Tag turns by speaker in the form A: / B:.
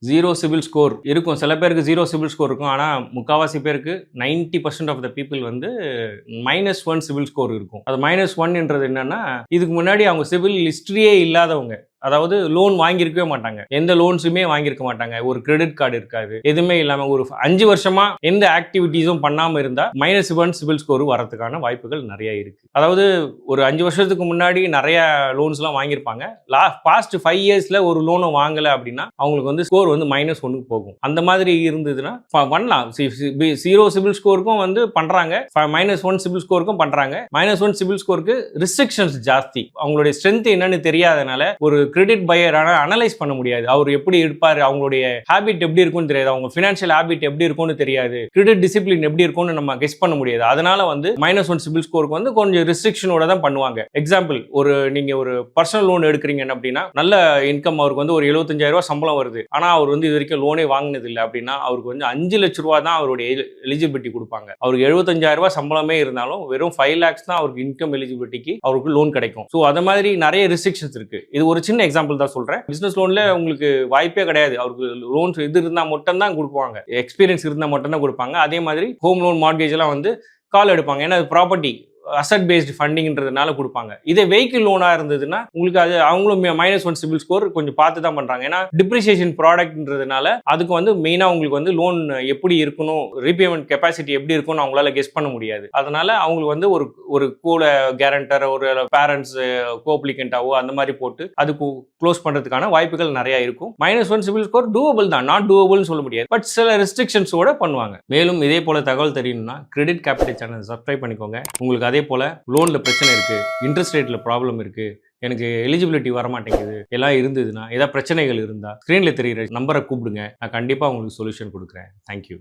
A: Zero CIBIL score இருக்கும். சில பேருக்கு ஜீரோ சிபில் ஸ்கோர் இருக்கும். ஆனால் முக்கால்வாசி பேருக்கு 90% ஆஃப் த பீப்புள் வந்து -1 சிபில் ஸ்கோர் இருக்கும். அது -1ன்றது என்னன்னா, இதுக்கு முன்னாடி அவங்க சிபில் ஹிஸ்டரியே இல்லாதவங்க. அதாவது லோன் வாங்கியிருக்கவே மாட்டாங்க. எந்த லோன்ஸுமே வாங்கியிருக்க மாட்டாங்க. ஒரு கிரெடிட் கார்டு இருக்காது. எதுவுமே இல்லாமல் ஒரு 5 வருஷமா எந்த ஆக்டிவிட்டீஸும் பண்ணாமல் இருந்தால் -1 சிபில் ஸ்கோர் வரதுக்கான வாய்ப்புகள் நிறைய இருக்கு. அதாவது ஒரு 5 வருஷத்துக்கு முன்னாடி நிறைய லோன்ஸ்லாம் வாங்கியிருப்பாங்க. பாஸ்ட் 5 இயர்ஸ்ல ஒரு லோனும் வாங்கலை அப்படின்னா அவங்களுக்கு வந்து ஸ்கோர் வந்து -1க்கு போகும். அந்த மாதிரி இருந்ததுன்னா பண்ணலாம். 0 சிபில் ஸ்கோருக்கும் வந்து பண்றாங்க, -1 சிபில் ஸ்கோருக்கும் பண்றாங்க. -1 சிபில் ஸ்கோருக்கு ரெஸ்ட்ரிக்ஷன்ஸ் ஜாஸ்தி. அவங்களுடைய ஸ்ட்ரென்த் என்னன்னு தெரியாதனால ஒரு கிரெடிட் பையர் அனலைஸ் பண்ண முடியாது. அவர் எப்படி இருப்பாரு, அவங்களுடைய ஹேபிட் எப்படி இருக்கும்னு தெரியாது, அவங்க ஃபினான்ஷியல் ஹேபிட் எப்படி இருக்கும்னு தெரியாது, கிரெடிட் டிசிப்ளின் எப்படி இருக்கும்னு நம்ம கெஸ் பண்ண முடியாது. அதனால வந்து -1 சிபில் ஸ்கோருக்கு வந்து கொஞ்சம் ரெஸ்ட்ரிக்ஷனோட தான் பண்ணுவாங்க. எக்ஸாம்பிள், நீங்க ஒரு பர்சனல் லோன் எடுக்கிறீங்க அப்படின்னா, நல்ல இன்கம் அவருக்கு வந்து ஒரு 75,000 ரூபாய் சம்பளம் வருது. ஆனா அவர் வந்து இது வரைக்கும் லோனே வாங்கினது இல்லை அப்படின்னா அவருக்கு வந்து 5 லட்ச ரூபாய் தான் அவருடைய எலிஜிபிலிட்டி கொடுப்பாங்க. அவருக்கு 75,000 ரூபாய் சம்பளமே இருந்தாலும் வெறும் 5 lakhs தான் அவருக்கு இன்கம் எலிஜிபிலிட்டிக்கு அவருக்கு லோன் கிடைக்கும். ஸோ அது மாதிரி நிறைய ரெஸ்ட்ரிக்ஷன்ஸ் இருக்கு. இது ஒரு சின்ன எக்ஸாம்பிள் தான் சொல்றேன். பிசினஸ் லோன்ல உங்களுக்கு வாய்ப்பே கிடையாது. அவருக்கு லோன்ஸ் இது இருந்தா மட்டும் தான் கொடுப்பாங்க, எக்ஸ்பீரியன்ஸ் இருந்தா மட்டும் தான் கொடுப்பாங்க. அதே மாதிரி ஹோம் லோன், மார்ட்கேஜ் எல்லாம் வந்து கால் எடுப்பாங்க. ஏன்னா ப்ராப்பர்ட்டி அசட் பேஸ்டு ஃபண்டிங்ன்றதுனால கொடுப்பாங்க. இதே வெஹிக்கிள் லோனா இருந்ததுன்னா உங்களுக்கு அது அவங்களும் -1 சிபில் ஸ்கோர் கொஞ்சம் பார்த்து தான் பண்றாங்க. ஏன்னா டிப்ரிசியேஷன் ப்ராடக்ட்ன்றதுனால அதுக்கு வந்து மெயினா உங்களுக்கு வந்து லோன் எப்படி இருக்கணும், ரீபேமெண்ட் கெப்பாசிட்டி எப்படி இருக்கும்னு அவங்களால கெஸ் பண்ண முடியாது. அதனால அவங்களுக்கு வந்து ஒரு கூட கேரண்டர், ஒரு பேரண்ட்ஸ் கோப்ளிகண்டாவோ அந்த மாதிரி போட்டு அதுக்கு க்ளோஸ் பண்றதுக்கான வாய்ப்புகள் நிறைய இருக்கும். -1 சிபில் ஸ்கோர் டூவபிள் தான், நாட் டூவபிள்னு சொல்ல முடியாது. பட் சில ரெஸ்ட்ரிக்ஷன்ஸோட பண்ணுவாங்க. மேலும் இதே போல தகவல் தெரியணும்னா கிரெடிட் கேபிட்டல் சேனல் சப்ஸ்கிரைப் பண்ணிக்கோங்க. உங்களுக்கு அதே போல் லோனில் பிரச்சனை இருக்குது, இன்ட்ரெஸ்ட் ரேட்டில் ப்ராப்ளம் இருக்குது, எனக்கு எலிஜிபிலிட்டி வர மாட்டேங்குது எல்லாம் இருந்ததுன்னா, ஏதாவது பிரச்சனைகள் இருந்தால் ஸ்க்ரீனில் தெரிகிற நம்பரை கூப்பிடுங்க. நான் கண்டிப்பாக உங்களுக்கு சொல்யூஷன் கொடுக்குறேன். தேங்க்யூ.